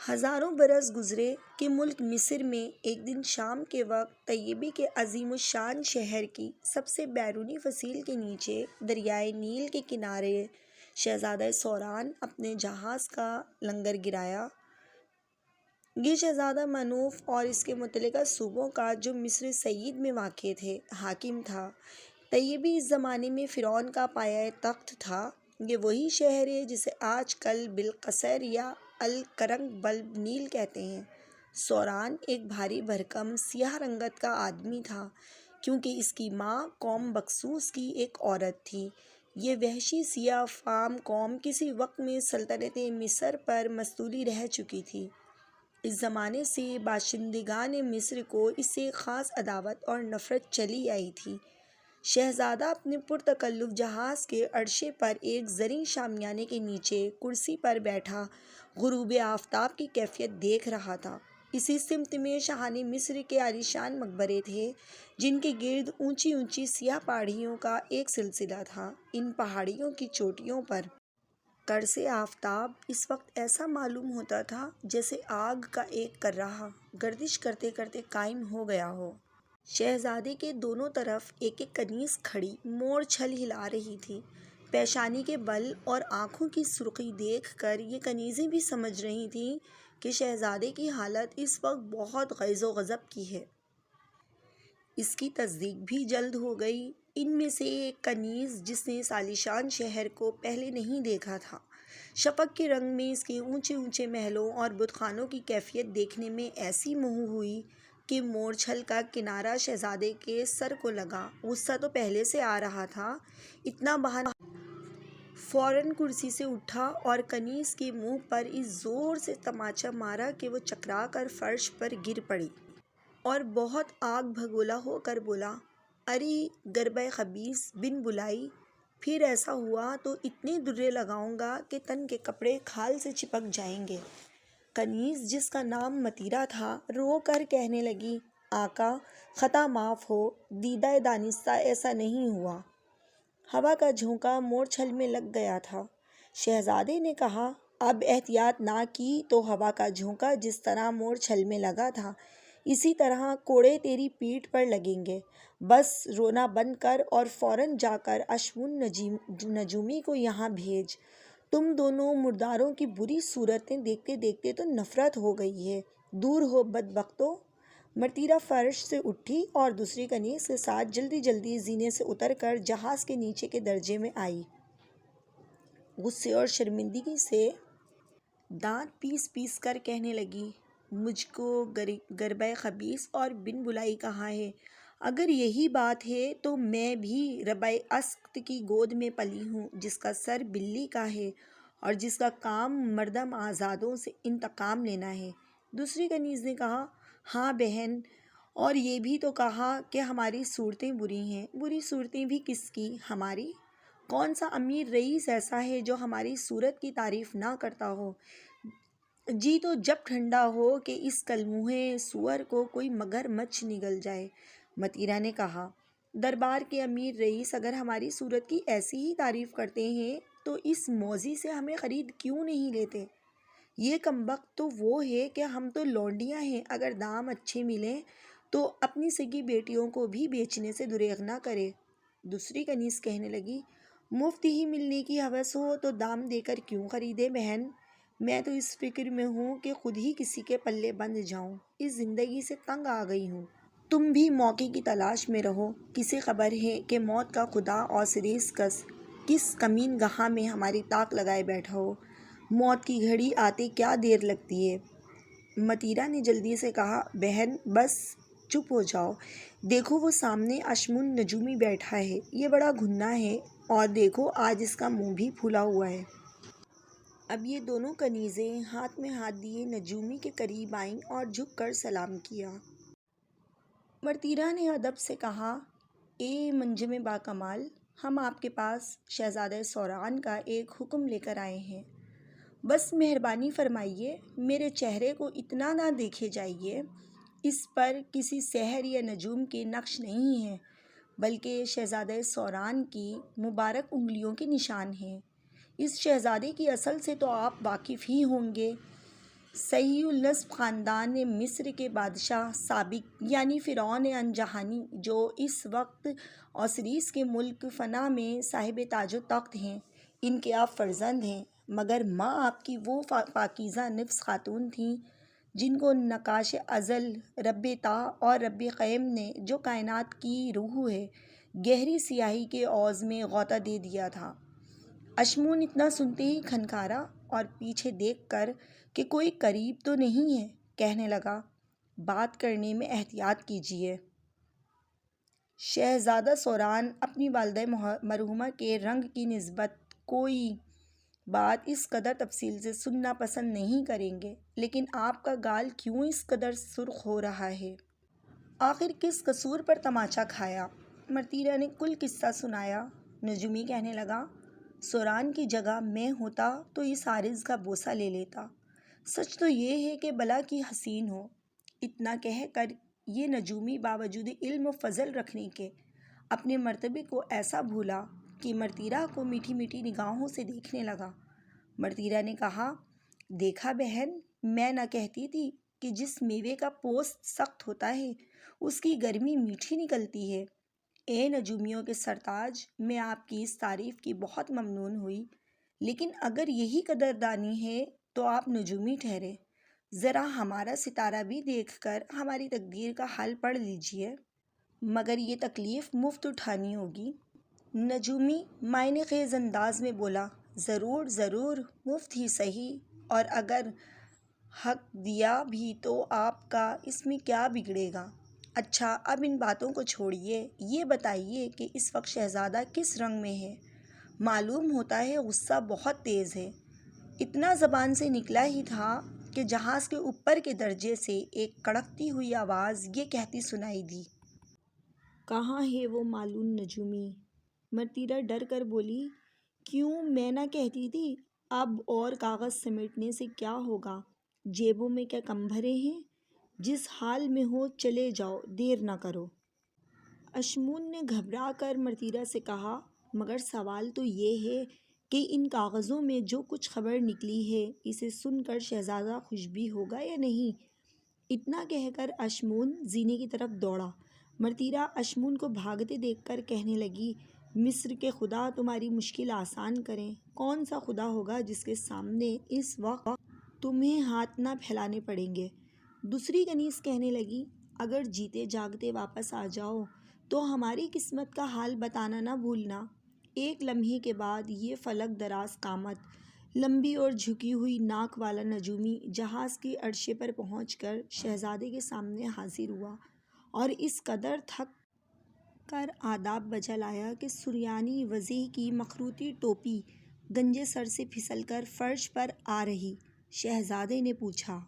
ہزاروں برس گزرے کہ ملک مصر میں ایک دن شام کے وقت طیبی کے عظیم الشان شہر کی سب سے بیرونی فصیل کے نیچے دریائے نیل کے کنارے شہزادہ سوران اپنے جہاز کا لنگر گرایا۔ یہ شہزادہ منوف اور اس کے متعلقہ صوبوں کا جو مصر سعید میں واقع تھے حاکم تھا۔ طیبی اس زمانے میں فرعون کا پایہ تخت تھا۔ یہ وہی شہر ہے جسے آج کل بالقصر یا الکرنک بلب نیل کہتے ہیں۔ سوران ایک بھاری بھرکم سیاہ رنگت کا آدمی تھا کیونکہ اس کی ماں قوم بکسوس کی ایک عورت تھی۔ یہ وحشی سیاہ فام قوم کسی وقت میں سلطنت مصر پر مستولی رہ چکی تھی۔ اس زمانے سے باشندگان مصر کو اس سے ایک خاص عداوت اور نفرت چلی آئی تھی۔ شہزادہ اپنے پرتکلف جہاز کے عرصے پر ایک زرعی شامیانے کے نیچے کرسی پر بیٹھا غروب آفتاب کی کیفیت دیکھ رہا تھا۔ اسی سمت میں شاہان مصر کے عالیشان مقبرے تھے جن کے گرد اونچی اونچی سیاہ پہاڑیوں کا ایک سلسلہ تھا۔ ان پہاڑیوں کی چوٹیوں پر قرص آفتاب اس وقت ایسا معلوم ہوتا تھا جیسے آگ کا ایک کرہ گردش کرتے کرتے قائم ہو گیا ہو۔ شہزادے کے دونوں طرف ایک ایک کنیز کھڑی مور چھل ہلا رہی تھی۔ پیشانی کے بل اور آنکھوں کی سرخی دیکھ کر یہ کنیزیں بھی سمجھ رہی تھیں کہ شہزادے کی حالت اس وقت بہت غیظ و غضب کی ہے۔ اس کی تصدیق بھی جلد ہو گئی۔ ان میں سے ایک کنیز جس نے اس عالیشان شہر کو پہلے نہیں دیکھا تھا، شفق کے رنگ میں اس کے اونچے اونچے محلوں اور بت خانوں کی کیفیت دیکھنے میں ایسی موہو ہوئی کہ مورچھل کا کنارہ شہزادے کے سر کو لگا۔ غصہ تو پہلے سے آ رہا تھا، اتنا بہانا فوراً کرسی سے اٹھا اور کنیز کے منہ پر اس زور سے تماچا مارا کہ وہ چکرا کر فرش پر گر پڑی اور بہت آگ بھگولا ہو کر بولا، ارے گربہ خبیث بن بلائی، پھر ایسا ہوا تو اتنے درے لگاؤں گا کہ تن کے کپڑے کھال سے چپک جائیں گے۔ کنیز جس کا نام متیرا تھا رو کر کہنے لگی، آقا خطا معاف ہو، دیدہ دانستہ ایسا نہیں ہوا۔ ہوا کا جھونکا مورچھل میں لگ گیا تھا۔ شہزادے نے کہا، اب احتیاط نہ کی تو ہوا کا جھونکا جس طرح مورچھل میں لگا تھا اسی طرح کوڑے تیری پیٹھ پر لگیں گے۔ بس رونا بند کر اور فوراً جا کر اشمون نجومی کو یہاں بھیج۔ تم دونوں مرداروں کی بری صورتیں دیکھتے دیکھتے تو نفرت ہو گئی ہے، دور ہو بدبختو۔ متیرا فرش سے اٹھی اور دوسری کنیز کے ساتھ جلدی جلدی زینے سے اتر کر جہاز کے نیچے کے درجے میں آئی۔ غصے اور شرمندگی سے دانت پیس پیس کر کہنے لگی، مجھ کو گربہ خبیث اور بن بلائی کہا ہے؟ اگر یہی بات ہے تو میں بھی ربع اسقط کی گود میں پلی ہوں جس کا سر بلی کا ہے اور جس کا کام مردم آزادوں سے انتقام لینا ہے۔ دوسری کنیز نے کہا، ہاں بہن، اور یہ بھی تو کہا کہ ہماری صورتیں بری ہیں۔ بری صورتیں بھی کس کی؟ ہماری؟ کون سا امیر رئیس ایسا ہے جو ہماری صورت کی تعریف نہ کرتا ہو؟ جی تو جب ٹھنڈا ہو کہ اس کلموہے سور کو کوئی مگر مچھ نگل جائے۔ متیرا نے کہا، دربار کے امیر رئیس اگر ہماری صورت کی ایسی ہی تعریف کرتے ہیں تو اس موذی سے ہمیں خرید کیوں نہیں لیتے؟ یہ کمبخت تو وہ ہے کہ ہم تو لونڈیاں ہیں، اگر دام اچھے ملیں تو اپنی سگی بیٹیوں کو بھی بیچنے سے دریغ نہ کرے۔ دوسری کنیز کہنے لگی، مفت ہی ملنے کی ہوس ہو تو دام دے کر کیوں خریدے بہن؟ میں تو اس فکر میں ہوں کہ خود ہی کسی کے پلے بندھ جاؤں، اس زندگی سے تنگ آ گئی ہوں۔ تم بھی موقع کی تلاش میں رہو، کسی خبر ہے کہ موت کا خدا اوسیریس کس کمین گاہ میں ہماری طاق لگائے بیٹھا ہو؟ موت کی گھڑی آتے کیا دیر لگتی ہے؟ متیرا نے جلدی سے کہا، بہن بس چپ ہو جاؤ، دیکھو وہ سامنے اشمون نجومی بیٹھا ہے، یہ بڑا گھنا ہے اور دیکھو آج اس کا منہ بھی پھولا ہوا ہے۔ اب یہ دونوں کنیزیں ہاتھ میں ہاتھ دیے نجومی کے قریب آئیں اور جھک کر سلام کیا۔ متیرا نے ادب سے کہا، اے منجم باکمال، ہم آپ کے پاس شہزادہ سوران کا ایک حکم لے کر آئے ہیں۔ بس مہربانی فرمائیے، میرے چہرے کو اتنا نہ دیکھے جائیے، اس پر کسی سحر یا نجوم کے نقش نہیں ہیں بلکہ شہزادہ سوران کی مبارک انگلیوں کے نشان ہیں۔ اس شہزادے کی اصل سے تو آپ واقف ہی ہوں گے۔ صحیح النسب خاندان مصر کے بادشاہ سابق یعنی فرعون انجہانی، جو اس وقت اوسیرس کے ملک فنا میں صاحب تاج و تخت ہیں، ان کے آپ فرزند ہیں، مگر ماں آپ کی وہ پاکیزہ نفس خاتون تھیں جن کو نقاش ازل رب تا اور رب قیم نے، جو کائنات کی روح ہے، گہری سیاہی کے عوض میں غوطہ دے دیا تھا۔ اشمون اتنا سنتے ہی کھنکھارا اور پیچھے دیکھ کر کہ کوئی قریب تو نہیں ہے، کہنے لگا، بات کرنے میں احتیاط کیجیے۔ شہزادہ سوران اپنی والدہ مرحومہ کے رنگ کی نسبت کوئی بات اس قدر تفصیل سے سننا پسند نہیں کریں گے، لیکن آپ کا گال کیوں اس قدر سرخ ہو رہا ہے؟ آخر کس قصور پر تماچا کھایا؟ مرتیرا نے کل قصہ سنایا۔ نجومی کہنے لگا، سوران کی جگہ میں ہوتا تو اس عارض کا بوسہ لے لیتا۔ سچ تو یہ ہے کہ بلا کی حسین ہو۔ اتنا کہہ کر یہ نجومی باوجود علم و فضل رکھنے کے اپنے مرتبے کو ایسا بھولا کہ مرتیرا کو میٹھی میٹھی نگاہوں سے دیکھنے لگا۔ مرتیرا نے کہا، دیکھا بہن، میں نہ کہتی تھی کہ جس میوے کا پوست سخت ہوتا ہے اس کی گرمی میٹھی نکلتی ہے۔ اے نجومیوں کے سرتاج، میں آپ کی اس تعریف کی بہت ممنون ہوئی، لیکن اگر یہی قدردانی ہے تو آپ نجومی ٹھہرے۔ ذرا ہمارا ستارہ بھی دیکھ کر ہماری تقدیر کا حال پڑھ لیجیے، مگر یہ تکلیف مفت اٹھانی ہوگی۔ نجومی معنی خیز انداز میں بولا، ضرور ضرور، مفت ہی سہی، اور اگر حق دیا بھی تو آپ کا اس میں کیا بگڑے گا؟ اچھا، اب ان باتوں کو چھوڑیے، یہ بتائیے کہ اس وقت شہزادہ کس رنگ میں ہے؟ معلوم ہوتا ہے غصہ بہت تیز ہے۔ اتنا زبان سے نکلا ہی تھا کہ جہاز کے اوپر کے درجے سے ایک کڑکتی ہوئی آواز یہ کہتی سنائی دی، کہاں ہے وہ مالون نجومی؟ مرتیرا ڈر کر بولی، کیوں، میں نہ کہتی تھی؟ اب اور کاغذ سمیٹنے سے کیا ہوگا؟ جیبوں میں کیا کم بھرے ہیں؟ جس حال میں ہو چلے جاؤ، دیر نہ کرو۔ اشمون نے گھبرا کر مرتیرا سے کہا، مگر سوال تو یہ ہے کہ ان کاغذوں میں جو کچھ خبر نکلی ہے اسے سن کر شہزادہ خوش بھی ہوگا یا نہیں؟ اتنا کہہ کر اشمون زینے کی طرف دوڑا۔ مرتیرا اشمون کو بھاگتے دیکھ کر کہنے لگی، مصر کے خدا تمہاری مشکل آسان کریں۔ کون سا خدا ہوگا جس کے سامنے اس وقت تمہیں ہاتھ نہ پھیلانے پڑیں گے؟ دوسری کنیز کہنے لگی، اگر جیتے جاگتے واپس آ جاؤ تو ہماری قسمت کا حال بتانا نہ بھولنا۔ ایک لمحے کے بعد یہ فلک دراز قامت، لمبی اور جھکی ہوئی ناک والا نجومی جہاز کے عرصے پر پہنچ کر شہزادے کے سامنے حاضر ہوا اور اس قدر تھک کر آداب بجا لایا کہ سریانی وضیح کی مخروطی ٹوپی گنجے سر سے پھسل کر فرش پر آ رہی۔ شہزادے نے پوچھا،